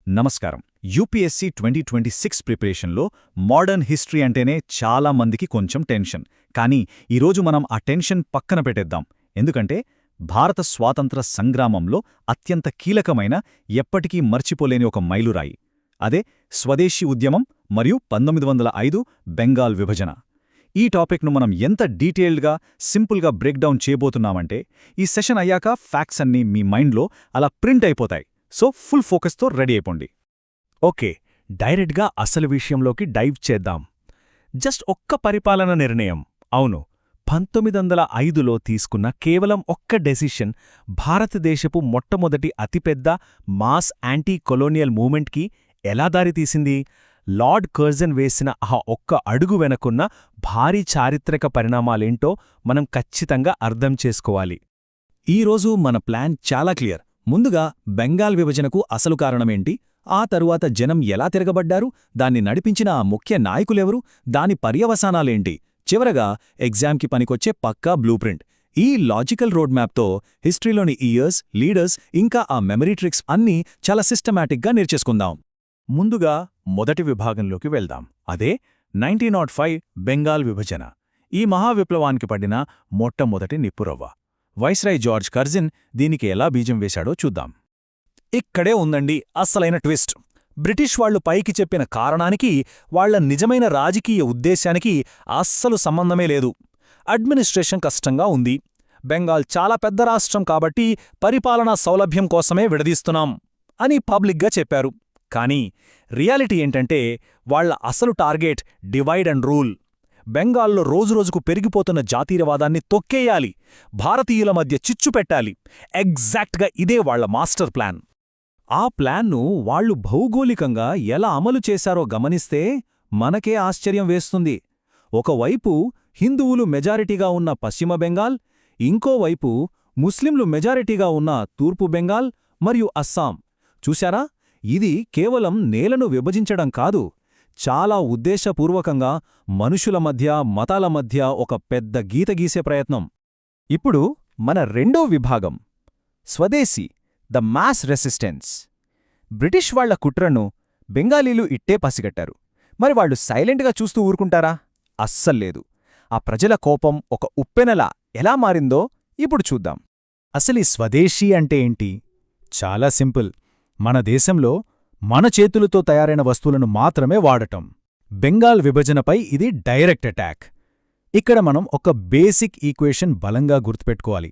నమస్కారం. యూపీఎస్సీ 2026 ప్రిపరేషన్లో modern history అంటేనే చాలా మందికి కొంచెం టెన్షన్. కానీ ఈరోజు మనం ఆ టెన్షన్ పక్కన పెట్టేద్దాం. ఎందుకంటే భారత స్వాతంత్ర సంగ్రామంలో అత్యంత కీలకమైన, ఎప్పటికీ మర్చిపోలేని ఒక మైలురాయి. అదే స్వదేశీ ఉద్యమం మరియు 1905 బెంగాల్ విభజన. ఈ టాపిక్ను మనం ఎంత డీటెయిల్డ్గా, సింపుల్గా బ్రేక్డౌన్ చేయబోతున్నామంటే ఈ సెషన్ అయ్యాక ఫ్యాక్ట్స్ అన్నీ మీ మైండ్లో అలా ప్రింట్ అయిపోతాయి. సో ఫుల్ ఫోకస్తో రెడీ అయిపోండి. ఓకే, డైరెక్ట్గా అసలు విషయంలోకి డైవ్ చేద్దాం. జస్ట్ ఒక్క పరిపాలన నిర్ణయం, అవును, 1905లో తీసుకున్న కేవలం ఒక్క డెసిషన్ భారతదేశపు మొట్టమొదటి అతిపెద్ద మాస్ యాంటీ కొలోనియల్ మూమెంట్కి ఎలా దారితీసింది? లార్డ్ కర్జన్ వేసిన ఆ ఒక్క అడుగు వెనకున్న భారీ చారిత్రక పరిణామాలేంటో మనం ఖచ్చితంగా అర్థం చేసుకోవాలి. ఈరోజు మన ప్లాన్ చాలా క్లియర్. ముందుగా బెంగాల్ విభజనకు అసలు కారణమేంటి, ఆ తరువాత జనం ఎలా తిరగబడ్డారు, దాన్ని నడిపించిన ఆ ముఖ్య నాయకులెవరు, దాని పర్యవసానాలేంటి, చివరగా ఎగ్జామ్కి పనికొచ్చే పక్కా బ్లూప్రింట్. ఈ లాజికల్ రోడ్ మ్యాప్తో హిస్టరీలోని ఇయర్స్, లీడర్స్, ఇంకా ఆ మెమరీ ట్రిక్స్ అన్నీ చాలా సిస్టమాటిక్గా నేర్చేసుకుందాం. ముందుగా మొదటి విభాగంలోకి వెళ్దాం. అదే 1905 బెంగాల్ విభజన. ఈ మహావిప్లవానికి పడిన మొట్టమొదటి నిప్పురవ్వ. వైస్రాయ్ జార్జ్ కర్జన్ దీనికి ఎలా బీజం వేశాడో చూద్దాం. ఇక్కడే ఉందండి అస్సలైన ట్విస్ట్. బ్రిటిష్ వాళ్లు పైకి చెప్పిన కారణానికి, వాళ్ల నిజమైన రాజకీయ ఉద్దేశానికి అస్సలు సంబంధమే లేదు. అడ్మినిస్ట్రేషన్ కష్టంగా ఉంది, బెంగాల్ చాలా పెద్ద రాష్ట్రం కాబట్టి పరిపాలనా సౌలభ్యం కోసమే విడదీస్తున్నాం అని పబ్లిక్గా చెప్పారు. కానీ రియాలిటీ ఏంటంటే వాళ్ల అసలు టార్గెట్ డివైడ్ అండ్ రూల్. బెంగాల్లో రోజురోజుకు పెరిగిపోతున్న జాతీయవాదాన్ని తొక్కేయాలి, భారతీయుల మధ్య చిచ్చు పెట్టాలి. ఎగ్జాక్ట్గా ఇదే వాళ్ల మాస్టర్ ప్లాన్. ఆ ప్లాన్ను వాళ్లు భౌగోళికంగా ఎలా అమలు చేశారో గమనిస్తే మనకే ఆశ్చర్యం వేస్తుంది. ఒకవైపు హిందువులు మెజారిటీగా ఉన్న పశ్చిమ బెంగాల్, ఇంకోవైపు ముస్లింలు మెజారిటీగా ఉన్న తూర్పు బెంగాల్ మరియు అస్సాం. చూశారా, ఇది కేవలం నేలను విభజించడం కాదు, చాలా ఉద్దేశపూర్వకంగా మనుషుల మధ్య, మతాల మధ్య ఒక పెద్ద గీత గీసే ప్రయత్నం. ఇప్పుడు మన రెండో విభాగం, స్వదేశీ, ద మాస్ రెసిస్టెన్స్. బ్రిటిష్ వాళ్ల కుట్రను బెంగాలీలు ఇట్టే పసిగట్టారు. మరి వాళ్లు సైలెంట్గా చూస్తూ ఊరుకుంటారా? అస్సల్లేదు. ఆ ప్రజల కోపం ఒక ఉప్పెనలా ఎలా మారిందో ఇప్పుడు చూద్దాం. అసలీ స్వదేశీ అంటే ఏంటి? చాలా సింపుల్. మన దేశంలో మన చేతులతో తయారైన వస్తువులను మాత్రమే వాడటం. బెంగాల్ విభజనపై ఇది డైరెక్ట్ అటాక్. ఇక్కడ మనం ఒక బేసిక్ ఈక్వేషన్ బలంగా గుర్తుపెట్టుకోవాలి.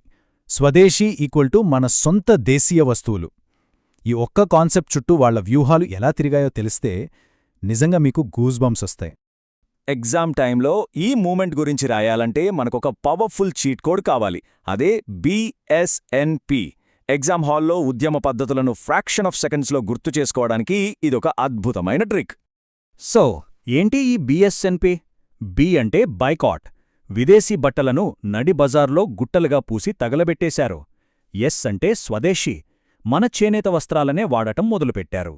స్వదేశీ ఈక్వల్ టు మన సొంత దేశీయ వస్తువులు. ఈ ఒక్క కాన్సెప్ట్ చుట్టూ వాళ్ల వ్యూహాలు ఎలా తిరిగాయో తెలిస్తే నిజంగా మీకు గూస్బంప్స్ వస్తాయి. ఎగ్జామ్ టైంలో ఈ మూమెంట్ గురించి రాయాలంటే మనకొక పవర్ఫుల్ చీట్ కోడ్ కావాలి. అదే BSNP. ఎగ్జామ్ హాల్లో ఉద్యమ పద్ధతులను ఫ్రాక్షన్ ఆఫ్ సెకండ్స్లో గుర్తు చేసుకోవడానికి ఇదొక అద్భుతమైన ట్రిక్. సో ఏంటి ఈ BSNP? బి అంటే బైకాట్. విదేశీ బట్టలను నడి బజార్లో గుట్టలుగా పూసి తగలబెట్టేశారు. ఎస్ అంటే స్వదేశీ, మన చేనేత వస్త్రాలనే వాడటం మొదలుపెట్టారు.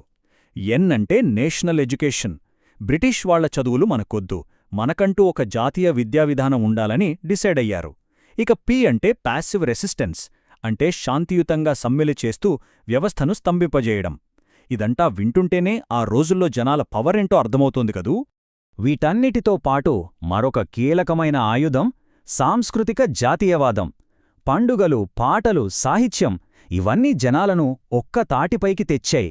ఎన్ అంటే నేషనల్ ఎడ్యుకేషన్. బ్రిటిష్ వాళ్ల చదువులు మనకొద్దు, మనకంటూ ఒక జాతీయ విద్యావిధానం ఉండాలని డిసైడ్ అయ్యారు. ఇక పి అంటే ప్యాసివ్ రెసిస్టెన్స్, అంటే శాంతియుతంగా సమ్మెలు చేస్తూ వ్యవస్థను స్తంభింపజేయడం. ఇదంతా వింటుంటేనే ఆ రోజుల్లో జనాల పవరేంటో అర్థమవుతోంది కదూ. వీటన్నిటితో పాటు మరొక కీలకమైన ఆయుధం సాంస్కృతిక జాతీయవాదం. పండుగలు, పాటలు, సాహిత్యం ఇవన్నీ జనాలను ఒక్క తాటిపైకి తెచ్చాయి.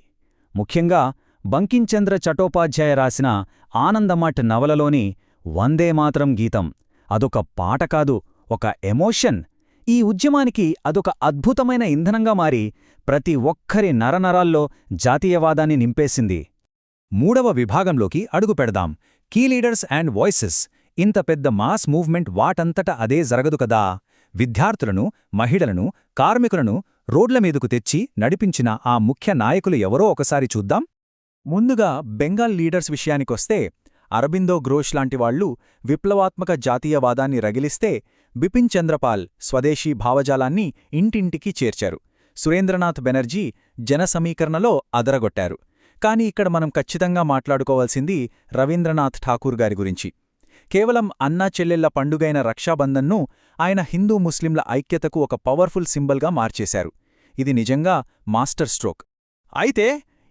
ముఖ్యంగా బంకించంద్ర చటోపాధ్యాయ రాసిన ఆనందమఠ్ నవలలోని వందేమాతరం గీతం. అదొక పాట కాదు, ఒక ఎమోషన్. ఈ ఉద్యమానికి అదొక అద్భుతమైన ఇంధనంగా మారి ప్రతి ఒక్కరి నరనరాల్లో జాతీయవాదాన్ని నింపేసింది. మూడవ విభాగంలోకి అడుగుపెడదాం, కీ లీడర్స్ అండ్ వాయిసెస్. ఇంత పెద్ద మాస్ మూవ్మెంట్ వాటంతట అదే జరగదు కదా. విద్యార్థులను, మహిళలను, కార్మికులను రోడ్లమీదకు తెచ్చి నడిపించిన ఆ ముఖ్య నాయకులు ఎవరో ఒకసారి చూద్దాం. ముందుగా బెంగాల్ లీడర్స్ విషయానికొస్తే, అరబిందో ఘోష్ లాంటివాళ్లు విప్లవాత్మక జాతీయవాదాన్ని రగిలిస్తే, బిపిన్ చంద్రపాల్ స్వదేశీ భావజాలాన్ని ఇంటింటికి చేర్చారు. సురేంద్రనాథ్ బెనర్జీ జనసమీకరణలో అదరగొట్టారు. కాని ఇక్కడ మనం ఖచ్చితంగా మాట్లాడుకోవాల్సింది రవీంద్రనాథ్ ఠాకూర్ గారి గురించి. కేవలం అన్నా చెల్లెళ్ల పండుగైన రక్షాబంధన్ను ఆయన హిందూ ముస్లింల ఐక్యతకు ఒక పవర్ఫుల్ సింబల్గా మార్చేశారు. ఇది నిజంగా మాస్టర్ స్ట్రోక్. అయితే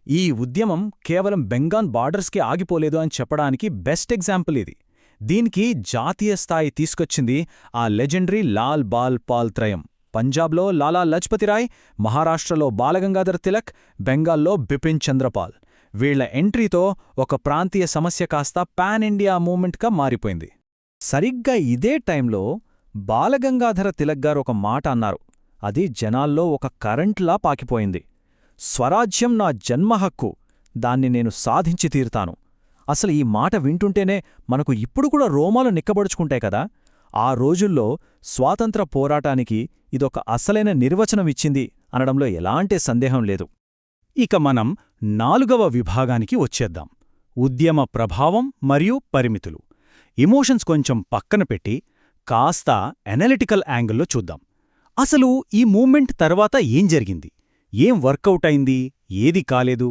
ఈ ఉద్యమం కేవలం బెంగాల్ బార్డర్స్కి ఆగిపోలేదు అని చెప్పడానికి బెస్ట్ ఎగ్జాంపుల్ ఇది. దీనికి జాతీయ స్థాయి తీసుకొచ్చింది ఆ లెజెండరీ లాల్ బాల్ పాల్ త్రయం. పంజాబ్లో లాలా లజ్పతిరాయ్, మహారాష్ట్రలో బాలగంగాధర్ తిలక్, బెంగాల్లో బిపిన్ చంద్రపాల్. వీళ్ల ఎంట్రీతో ఒక ప్రాంతీయ సమస్య కాస్త పాన్ ఇండియా మూవ్మెంట్గా మారిపోయింది. సరిగ్గా ఇదే టైంలో బాలగంగాధర తిలక్ గారు ఒక మాట అన్నారు. అది జనాల్లో ఒక కరెంట్లా పాకిపోయింది. స్వరాజ్యం నా జన్మహక్కు, దాన్ని నేను సాధించి తీరుతాను. అసలు ఈ మాట వింటుంటేనే మనకు ఇప్పుడు కూడా రోమాలు నిక్కబడుచుకుంటాయి కదా. ఆ రోజుల్లో స్వాతంత్ర పోరాటానికి ఇదొక అసలైన నిర్వచనం ఇచ్చింది అనడంలో ఎలాంటి సందేహం లేదు. ఇక మనం 4వ విభాగానికి వచ్చేద్దాం. ఉద్యమ ప్రభావం మరియు పరిమితులు. ఎమోషన్స్ కొంచెం పక్కన పెట్టి కాస్త ఎనలిటికల్ యాంగిల్లో చూద్దాం. అసలు ఈ మూవ్మెంట్ తర్వాత ఏం జరిగింది, ఏం వర్కౌట్ అయింది, ఏది కాలేదు?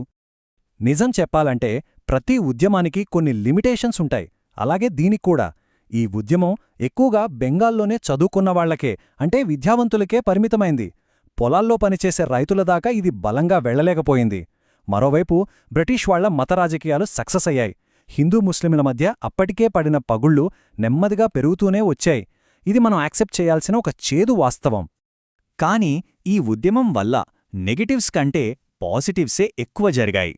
నిజం చెప్పాలంటే ప్రతి ఉద్యమానికి కొన్ని లిమిటేషన్స్ ఉంటాయి. అలాగే దీనిక్కూడా. ఈ ఉద్యమం ఎక్కువగా బెంగాల్లోనే చదువుకున్నవాళ్లకే, అంటే విద్యావంతులకే పరిమితమైంది. పొలాల్లో పనిచేసే రైతుల దాకా ఇది బలంగా వెళ్లలేకపోయింది. మరోవైపు బ్రిటిష్ వాళ్ల మత రాజకీయాలు సక్సెస్ అయ్యాయి. హిందూ ముస్లింల మధ్య అప్పటికే పడిన పగుళ్లు నెమ్మదిగా పెరుగుతూనే వచ్చాయి. ఇది మనం యాక్సెప్ట్ చేయాల్సిన ఒక చేదు వాస్తవం. కాని ఈ ఉద్యమం వల్ల నెగటివ్స్ కంటే పాజిటివ్సే ఎక్కువ జరిగాయి.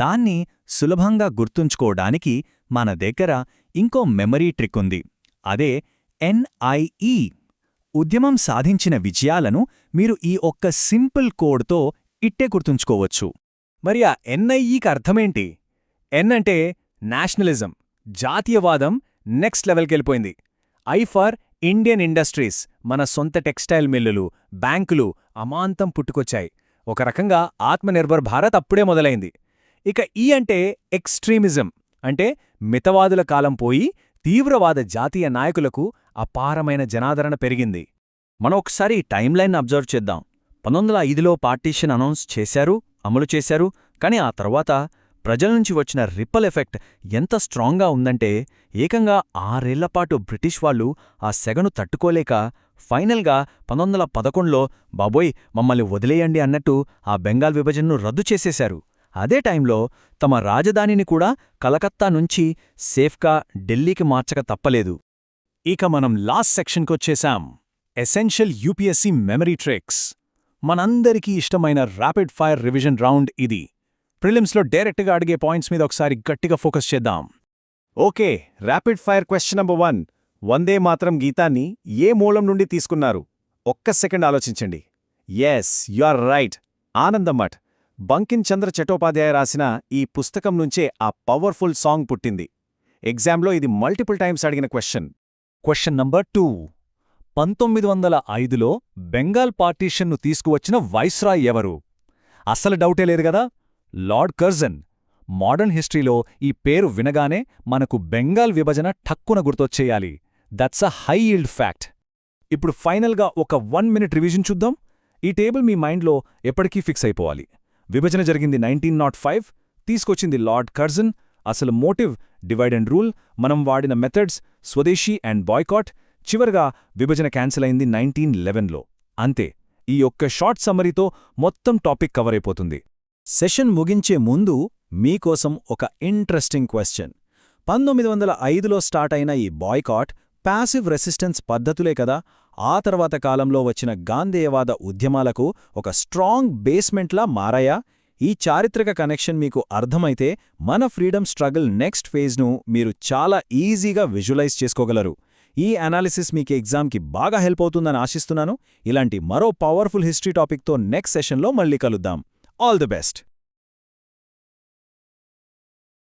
దాన్ని సులభంగా గుర్తుంచుకోవడానికి మన దగ్గర ఇంకో మెమరీ ట్రిక్ ఉంది. అదే NIE. ఉద్యమం సాధించిన విజయాలను మీరు ఈ ఒక్క సింపుల్ కోడ్తో ఇట్టే గుర్తుంచుకోవచ్చు. మరి ఆ NIEకి అర్థమేంటి? N అంటే నేషనలిజం, జాతీయవాదం నెక్స్ట్ లెవెల్కెళ్ళిపోయింది. I ఫర్ ఇండియన్ ఇండస్ట్రీస్, మన సొంత టెక్స్టైల్ మిల్లులు, బ్యాంకులు అమాంతం పుట్టుకొచ్చాయి. ఒక రకంగా ఆత్మనిర్భర్ భారత్ అప్పుడే మొదలైంది. ఇక E అంటే ఎక్స్ట్రీమిజం, అంటే మితవాదుల కాలం పోయి తీవ్రవాద జాతీయ నాయకులకు అపారమైన జనాదరణ పెరిగింది. మనం ఒకసారి ఈ టైమ్లైన్ అబ్జర్వ్ చేద్దాం. 1905లో పార్టీషన్ అనౌన్స్ చేశారు, అమలు చేశారు. కానీ ఆ తర్వాత ప్రజల నుంచి వచ్చిన రిప్పల్ ఎఫెక్ట్ ఎంత స్ట్రాంగ్గా ఉందంటే ఏకంగా 6 ఏళ్లపాటు బ్రిటిష్ వాళ్ళు ఆ సెగను తట్టుకోలేక ఫైనల్గా 1911లో బాబోయ్ మమ్మల్ని వదిలేయండి అన్నట్టు ఆ బెంగాల్ విభజనను రద్దు చేసేశారు. అదే టైంలో తమ రాజధానిని కూడా కలకత్తా నుంచి సేఫ్గా ఢిల్లీకి మార్చక తప్పలేదు. ఇక మనం లాస్ట్ సెక్షన్కొచ్చేశాం. Essential UPSC memory tricks. మనందరికీ ఇష్టమైన ర్యాపిడ్ ఫైర్ రివిజన్ రౌండ్ ఇది. ప్రిలిమ్స్లో డైరెక్ట్గా అడిగే పాయింట్స్ మీద ఒకసారి గట్టిగా ఫోకస్ చేద్దాం. Okay, rapid fire question number 1. Vande Mataram గీతాన్ని ఏ మూలం నుండి తీసుకున్నారు? ఒక్క సెకండ్ ఆలోచించండి. Yes, you are right, Anandamath. Bankim Chandra Chattopadhyay రాసిన ఈ పుస్తకం నుంచే ఆ పవర్ఫుల్ సాంగ్ పుట్టింది. ఎగ్జామ్లో ఇది మల్టిపుల్ టైమ్స్ అడిగిన క్వశ్చన్. Question number 2. 1905లో బెంగాల్ పార్టీషన్ను తీసుకువచ్చిన వైస్రాయ్ ఎవరు? అసలు డౌటే లేదు గదా, లార్డ్ కర్జన్. మోడర్న్ హిస్టరీలో ఈ పేరు వినగానే మనకు బెంగాల్ విభజన ఠక్కున గుర్తొచ్చేయాలి. That's a high yield fact. ఇప్పుడు ఫైనల్గా ఒక 1 మినిట్ రివిజన్ చూద్దాం. ఈ టేబుల్ మీ మైండ్లో ఎప్పటికీ ఫిక్స్ అయిపోవాలి. విభజన జరిగింది 1905, తీసుకొచ్చింది లార్డ్ కర్జన్. అసలు మోటివ్ డివైడ్ అండ్ రూల్, మనం వాడిన మెథడ్స్ స్వదేశీ అండ్ బాయ్కాట్. చివరగా విభజన క్యాన్సిల్ అయింది 1911లో. అంతే. ఈ ఒక్క షార్ట్ సమ్మరీతో మొత్తం టాపిక్ కవర్ అయిపోతుంది. సెషన్ ముగించే ముందు మీకోసం ఒక ఇంట్రెస్టింగ్ క్వశ్చన్. 1905లో స్టార్ట్ అయిన ఈ బాయ్కాట్ ప్యాసివ్ రెసిస్టెన్స్ పద్ధతులే కదా ఆ తర్వాత కాలంలో వచ్చిన గాంధేయవాద ఉద్యమాలకు ఒక స్ట్రాంగ్ బేస్మెంట్లా మారాయా? ఈ చారిత్రక కనెక్షన్ మీకు అర్థమైతే మన ఫ్రీడమ్ స్ట్రగుల్ నెక్స్ట్ ఫేజ్ను మీరు చాలా ఈజీగా విజువలైజ్ చేసుకోగలరు. ఈ అనాలిసిస్ మీకు ఎగ్జామ్కి బాగా హెల్ప్ అవుతుందని ఆశిస్తున్నాను. ఇలాంటి మరో పవర్ఫుల్ హిస్టరీ టాపిక్తో నెక్స్ట్ సెషన్లో మళ్ళీ కలుద్దాం. All the best.